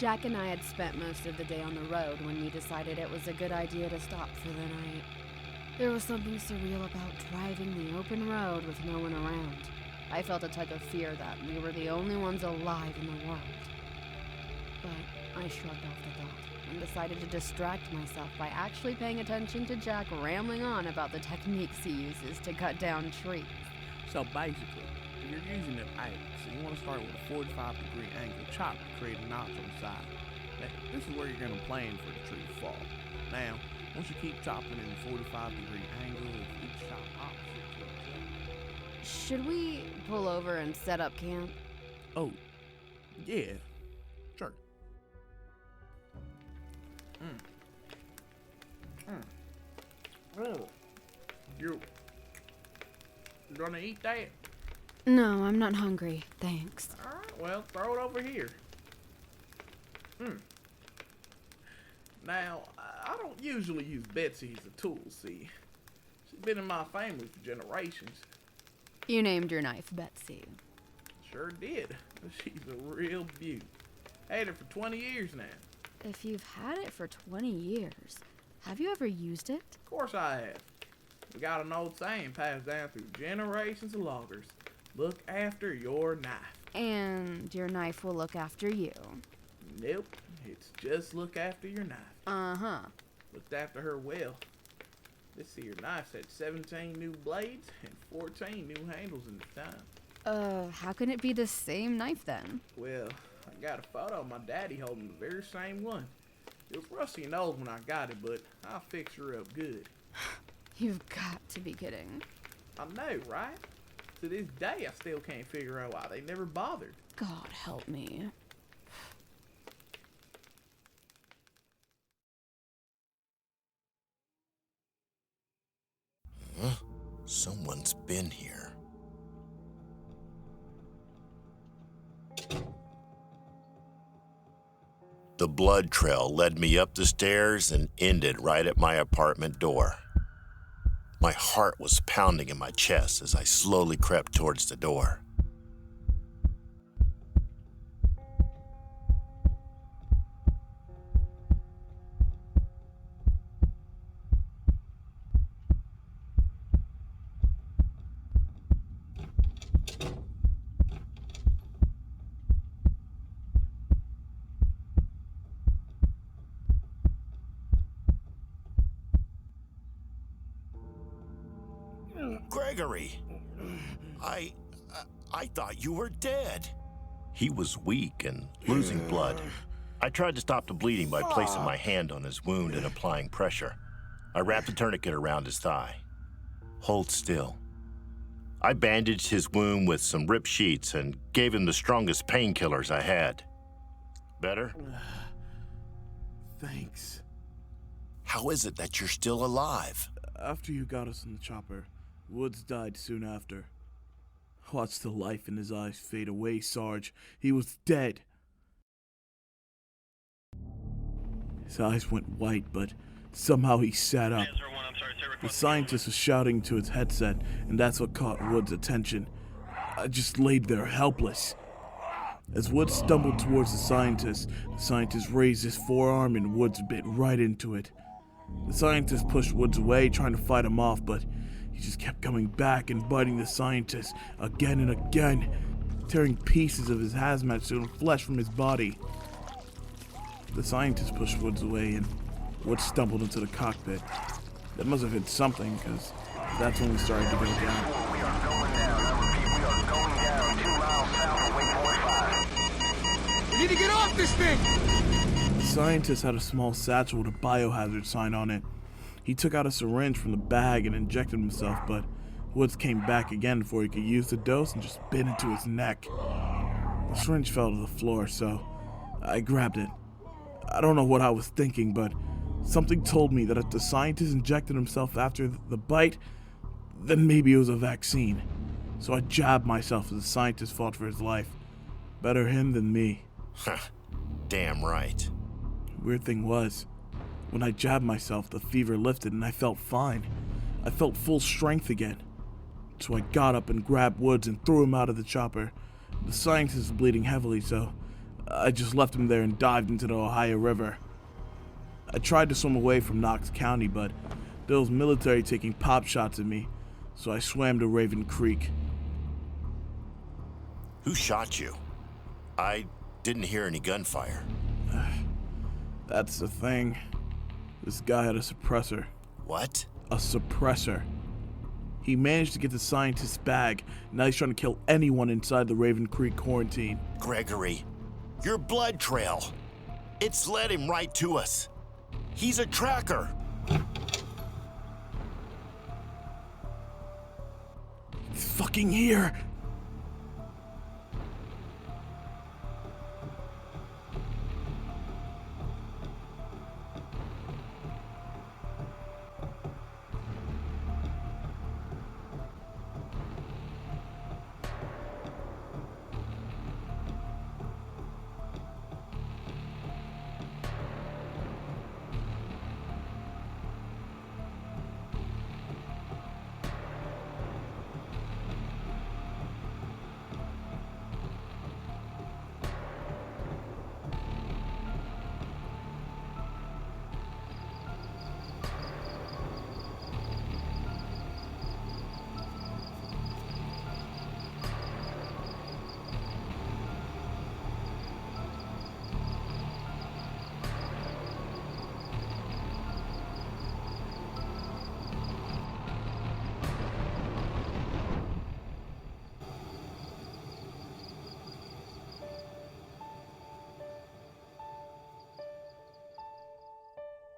Jack and I had spent most of the day on the road when we decided it was a good idea to stop for the night. There was something surreal about driving the open road with no one around. I felt a tug of fear that we were the only ones alive in the world. But I shrugged off the thought and decided to distract myself by actually paying attention to Jack rambling on about the techniques he uses to cut down trees. So basically, if you're using an axe, you want to start with a 45-degree angle chop to create a notch on the side. Now, this is where you're going to plan for the tree to fall. Now, once you keep chopping in a 45-degree angle, with each chop opposite to each other. Should we pull over and set up camp? Oh, yeah, sure. Oh, you're gonna eat that? No, I'm not hungry, thanks. Alright, well, throw it over here. Now, I don't usually use Betsy as a tool, see. She's been in my family for generations. You named your knife Betsy. Sure did. She's a real beaut. Had her for 20 years now. If you've had it for 20 years, have you ever used it? Of course I have. We got an old saying passed down through generations of loggers. Look after your knife. And your knife will look after you. Nope, it's just look after your knife. Uh-huh. Looked after her well. This here knife's had 17 new blades and 14 new handles in the time. How can it be the same knife then? Well, I got a photo of my daddy holding the very same one. It was rusty and old when I got it, but I'll fix her up good. You've got to be kidding. I know, right? To this day, I still can't figure out why they never bothered. God help me. Someone's been here. The blood trail led me up the stairs and ended right at my apartment door. My heart was pounding in my chest as I slowly crept towards the door. Gregory, I thought you were dead. He was weak and losing blood. I tried to stop the bleeding by placing my hand on his wound and applying pressure. I wrapped a tourniquet around his thigh. Hold still. I bandaged his wound with some ripped sheets and gave him the strongest painkillers I had. Better? Thanks. How is it that you're still alive? After you got us in the chopper, Woods died soon after. I watched the life in his eyes fade away, Sarge. He was dead. His eyes went white, but somehow he sat up. The scientist was shouting to his headset, and that's what caught Woods' attention. I just laid there helpless. As Woods stumbled towards the scientist raised his forearm and Woods bit right into it. The scientist pushed Woods away, trying to fight him off, but he just kept coming back and biting the scientist again and again, tearing pieces of his hazmat suit and flesh from his body. The scientist pushed Woods away and Woods stumbled into the cockpit. That must have hit something, because that's when we started to go down. We are going down. I repeat, we are going down 2 miles south of waypoint 5. We need to get off this thing! The scientist had a small satchel with a biohazard sign on it. He took out a syringe from the bag and injected himself, but Woods came back again before he could use the dose and just bit into his neck. The syringe fell to the floor, so I grabbed it. I don't know what I was thinking, but something told me that if the scientist injected himself after the bite, then maybe it was a vaccine. So I jabbed myself as the scientist fought for his life. Better him than me. Damn right. Weird thing was, when I jabbed myself, the fever lifted and I felt fine. I felt full strength again. So I got up and grabbed Woods and threw him out of the chopper. The scientist was bleeding heavily, so I just left him there and dived into the Ohio River. I tried to swim away from Knox County, but there was military taking pop shots at me, so I swam to Raven Creek. Who shot you? I didn't hear any gunfire. That's the thing. This guy had a suppressor. What? A suppressor. He managed to get the scientist's bag, and now he's trying to kill anyone inside the Raven Creek quarantine. Gregory, your blood trail. It's led him right to us. He's a tracker. He's fucking here.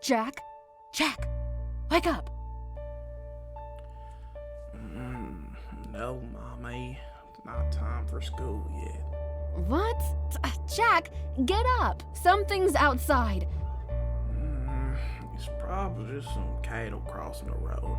Jack? Jack! Wake up! No, Mommy. It's not time for school yet. What? Jack, get up! Something's outside. It's probably just some cattle crossing the road.